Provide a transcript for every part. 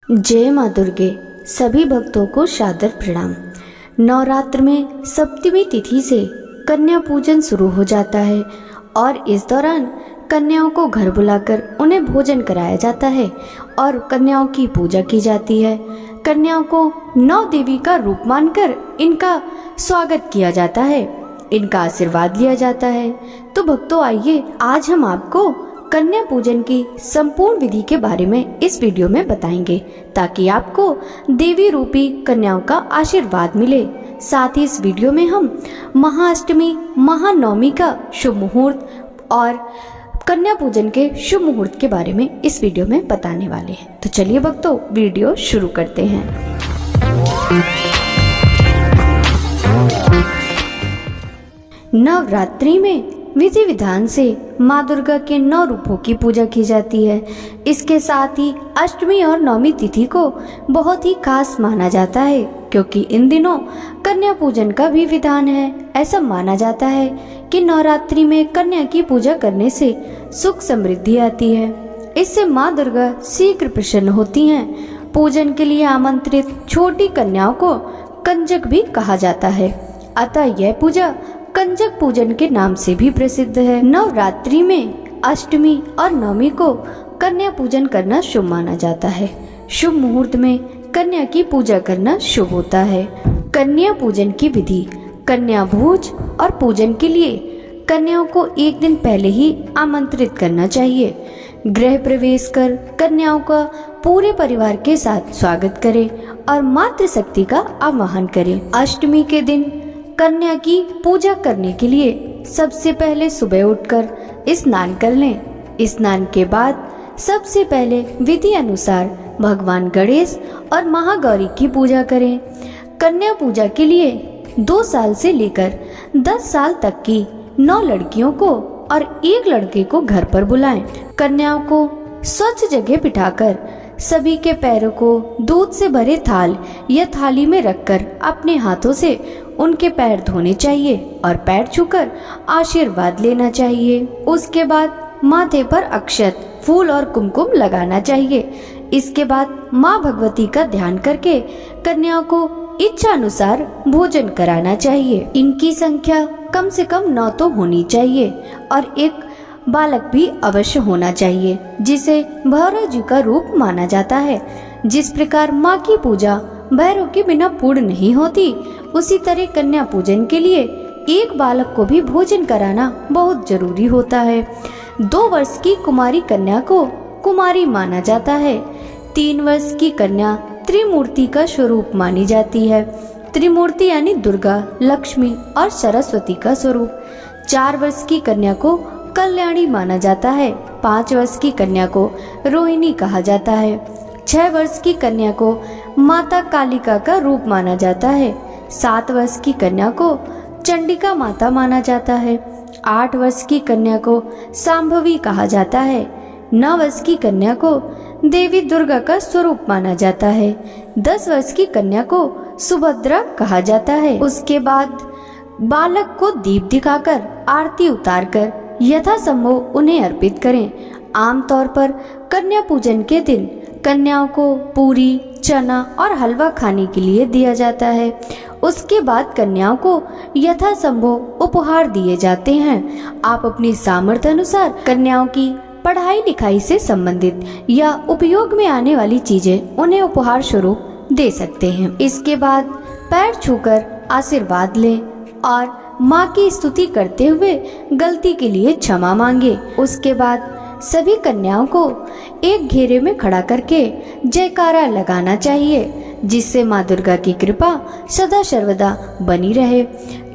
जय माँ दुर्गे। सभी भक्तों को सादर प्रणाम। नवरात्र में सप्तमी तिथि से कन्या पूजन शुरू हो जाता है और इस दौरान कन्याओं को घर बुलाकर उन्हें भोजन कराया जाता है और कन्याओं की पूजा की जाती है। कन्याओं को नौ देवी का रूप मानकर इनका स्वागत किया जाता है, इनका आशीर्वाद लिया जाता है। तो भक्तों आइए, आज हम आपको कन्या पूजन की संपूर्ण विधि के बारे में इस वीडियो में बताएंगे ताकि आपको देवी रूपी कन्याओं का आशीर्वाद मिले। साथ ही इस वीडियो में हम महाअष्टमी, महानवमी का शुभ मुहूर्त और कन्या पूजन के शुभ मुहूर्त के बारे में इस वीडियो में बताने वाले हैं। तो चलिए भक्तों, वीडियो शुरू करते हैं। नवरात्रि में विधि विधान से माँ दुर्गा के 9 रूपों की पूजा की जाती है। इसके साथ ही अष्टमी और नवमी तिथि को बहुत ही खास माना जाता है क्योंकि इन दिनों कन्या पूजन का भी विधान है। ऐसा माना जाता है कि नवरात्रि में कन्या की पूजा करने से सुख समृद्धि आती है। इससे माँ दुर्गा शीघ्र प्रसन्न होती हैं। पूजन के लिए आमंत्रित छोटी कन्याओं को कंजक भी कहा जाता है, अतः यह पूजा कंजक पूजन के नाम से भी प्रसिद्ध है। नवरात्रि में अष्टमी और नवमी को कन्या पूजन करना शुभ माना जाता है। शुभ मुहूर्त में कन्या की पूजा करना शुभ होता है। कन्या पूजन की विधि। कन्या भोज और पूजन के लिए कन्याओं को एक दिन पहले ही आमंत्रित करना चाहिए। गृह प्रवेश कर कन्याओं का पूरे परिवार के साथ स्वागत करें और मातृशक्ति का आवाहन करें। अष्टमी के दिन कन्या की पूजा करने के लिए सबसे पहले सुबह उठकर स्नान कर लें। स्नान के बाद सबसे पहले विधि अनुसार भगवान गणेश और महागौरी की पूजा करें। कन्या पूजा के लिए 2 साल से लेकर 10 साल तक की 9 लड़कियों को और 1 लड़के को घर पर बुलाएं। कन्याओं को स्वच्छ जगह बिठाकर सभी के पैरों को दूध से भरे थाल या थाली में रखकर अपने हाथों से उनके पैर धोने चाहिए और पैर छूकर आशीर्वाद लेना चाहिए। उसके बाद माथे पर अक्षत, फूल और कुमकुम लगाना चाहिए। इसके बाद माँ भगवती का ध्यान करके कन्याओं को इच्छा अनुसार भोजन कराना चाहिए। इनकी संख्या कम से कम 9 तो होनी चाहिए और एक बालक भी अवश्य होना चाहिए जिसे भैरव जी का रूप माना जाता है। जिस प्रकार माँ की पूजा भैरव के बिना पूर्ण नहीं होती, उसी तरह कन्या पूजन के लिए एक बालक को भी भोजन कराना बहुत जरूरी होता है। 2 वर्ष की कुमारी कन्या को कुमारी माना जाता है। 3 वर्ष की कन्या त्रिमूर्ति का स्वरूप मानी जाती है। त्रिमूर्ति यानी दुर्गा, लक्ष्मी और सरस्वती का स्वरूप। 4 वर्ष की कन्या को कल्याणी माना जाता है। 5 वर्ष की कन्या को रोहिणी कहा जाता है। 6 वर्ष की कन्या को माता कालिका का रूप माना जाता है। 7 वर्ष की कन्या को चंडिका माता माना जाता है। 8 वर्ष की कन्या को सांभवी कहा जाता है। 9 वर्ष की कन्या को देवी दुर्गा का स्वरूप माना जाता है। 10 वर्ष की कन्या को सुभद्रा कहा जाता है। उसके बाद बालक को दीप दिखाकर आरती उतारकर यथासंभव उन्हें अर्पित करें। आमतौर पर कन्या पूजन के दिन कन्याओं को पूरी, चना और हलवा खाने के लिए दिया जाता है। उसके बाद कन्याओं को यथासंभव उपहार दिए जाते हैं। आप अपनी सामर्थ्य अनुसार कन्याओं की पढ़ाई लिखाई से संबंधित या उपयोग में आने वाली चीजें उन्हें उपहार स्वरूप दे सकते हैं। इसके बाद पैर छूकर आशीर्वाद लें और माँ की स्तुति करते हुए गलती के लिए क्षमा मांगे। उसके बाद सभी कन्याओं को एक घेरे में खड़ा करके जयकारा लगाना चाहिए जिससे माँ दुर्गा की कृपा सदा सर्वदा बनी रहे।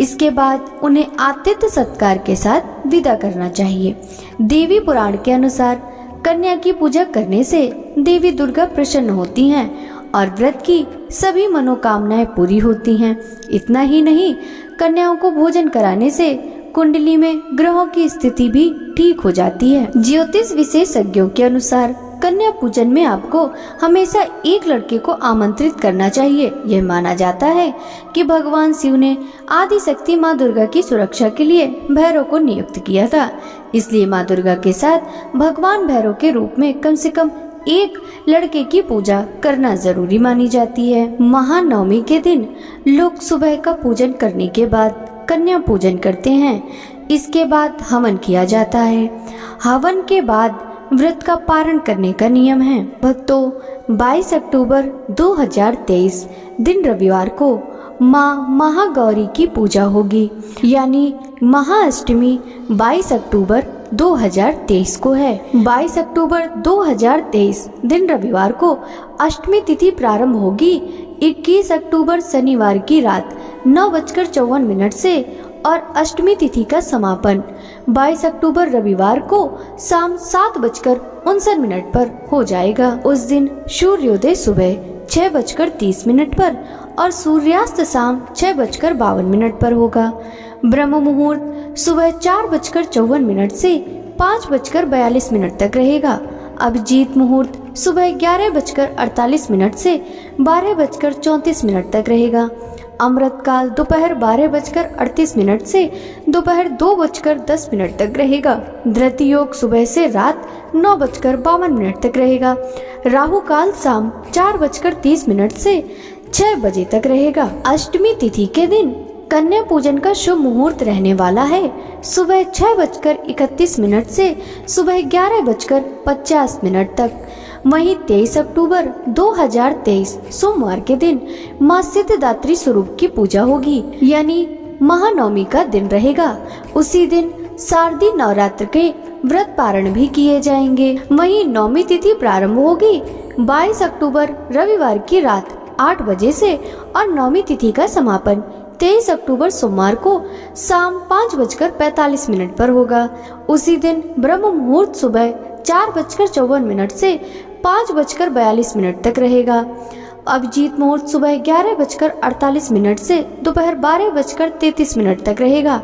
इसके बाद उन्हें आतिथ्य सत्कार के साथ विदा करना चाहिए। देवी पुराण के अनुसार कन्या की पूजा करने से देवी दुर्गा प्रसन्न होती हैं और व्रत की सभी मनोकामनाएं पूरी होती हैं। इतना ही नहीं, कन्याओं को भोजन कराने से कुंडली में ग्रहों की स्थिति भी ठीक हो जाती है। ज्योतिष विशेषज्ञों के अनुसार कन्या पूजन में आपको हमेशा एक लड़के को आमंत्रित करना चाहिए। यह माना जाता है कि भगवान शिव ने आदि शक्ति माँ दुर्गा की सुरक्षा के लिए भैरव को नियुक्त किया था। इसलिए माँ दुर्गा के साथ भगवान भैरव के रूप में कम से कम एक लड़के की पूजा करना जरूरी मानी जाती है। महानवमी के दिन लोग सुबह का पूजन करने के बाद कन्या पूजन करते हैं। इसके बाद हवन किया जाता है। हवन के बाद व्रत का पारण करने का नियम है। भक्तों, 22 अक्टूबर 2023 दिन रविवार को माँ महागौरी की पूजा होगी, यानी महाअष्टमी 22 अक्टूबर 2023 को है। 22 अक्टूबर 2023 दिन रविवार को अष्टमी तिथि प्रारंभ होगी। 21 अक्टूबर शनिवार की रात 9:54 से और अष्टमी तिथि का समापन 22 अक्टूबर रविवार को शाम 7:59 पर हो जाएगा। उस दिन सूर्योदय सुबह 6:30 पर और सूर्यास्त शाम 6:52 पर होगा। ब्रह्म मुहूर्त सुबह 4:54 से 5:42 तक रहेगा। अभिजीत मुहूर्त सुबह 11:48 से 12:34 तक रहेगा। अमृत काल दोपहर 12:38 से दोपहर 2:10 तक रहेगा। धृति योग सुबह से रात 9:52 तक रहेगा। राहु काल शाम 4:30 से 6 बजे तक रहेगा। अष्टमी तिथि के दिन कन्या पूजन का शुभ मुहूर्त रहने वाला है। सुबह 6:31 से सुबह 11:50 तक। वहीं 23 अक्टूबर 2023 सोमवार के दिन माँ सिद्धिदात्री स्वरूप की पूजा होगी, यानी महानवमी का दिन रहेगा। उसी दिन शारदीय नवरात्र के व्रत पारण भी किए जाएंगे। वहीं नवमी तिथि प्रारंभ होगी 22 अक्टूबर रविवार की रात 8 बजे से और नवमी तिथि का समापन 23 अक्टूबर सोमवार को शाम 5:45 पर होगा। उसी दिन ब्रह्म मुहूर्त सुबह 4:54 से 5:42 तक रहेगा। अभिजीत मुहूर्त सुबह 11:48 से दोपहर 12:33 तक रहेगा।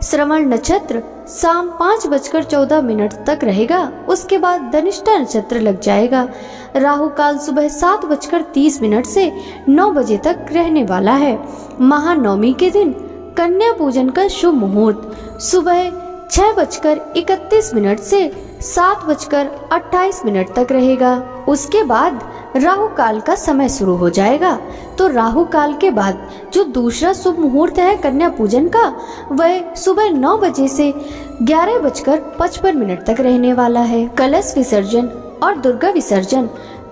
श्रवण नक्षत्र शाम 5:14 तक रहेगा। उसके बाद धनिष्ठा नक्षत्र लग जाएगा। राहु काल सुबह 7:30 से 9 बजे तक रहने वाला है। महानवमी के दिन कन्या पूजन का शुभ मुहूर्त सुबह 6:31 से 7:28 तक रहेगा। उसके बाद राहु काल का समय शुरू हो जाएगा। तो राहु काल के बाद जो दूसरा शुभ मुहूर्त है कन्या पूजन का, वह सुबह 9 बजे से 11:55 तक रहने वाला है। कलश विसर्जन और दुर्गा विसर्जन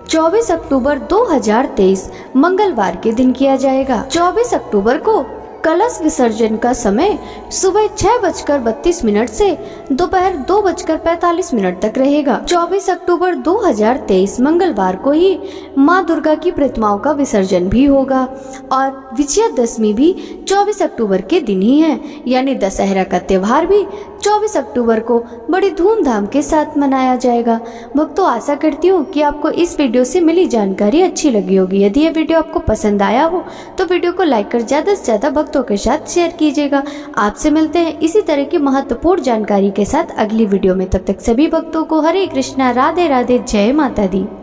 24 अक्टूबर 2023 मंगलवार के दिन किया जाएगा। 24 अक्टूबर को कलश विसर्जन का समय सुबह 6:32 से दोपहर 2:45 तक रहेगा। 24 अक्टूबर 2023 मंगलवार को ही माँ दुर्गा की प्रतिमाओं का विसर्जन भी होगा और विजयादशमी भी 24 अक्टूबर के दिन ही है, यानी दशहरा का त्योहार भी 24 अक्टूबर को बड़ी धूमधाम के साथ मनाया जाएगा। भक्तों, आशा करती हूँ कि आपको इस वीडियो से मिली जानकारी अच्छी लगी होगी। यदि यह वीडियो आपको पसंद आया हो तो वीडियो को लाइक कर ज्यादा से ज्यादा भक्तों के साथ शेयर कीजिएगा। आपसे मिलते हैं इसी तरह की महत्वपूर्ण जानकारी के साथ अगली वीडियो में। तब तक सभी भक्तों को हरे कृष्णा, राधे राधे, जय माता दी।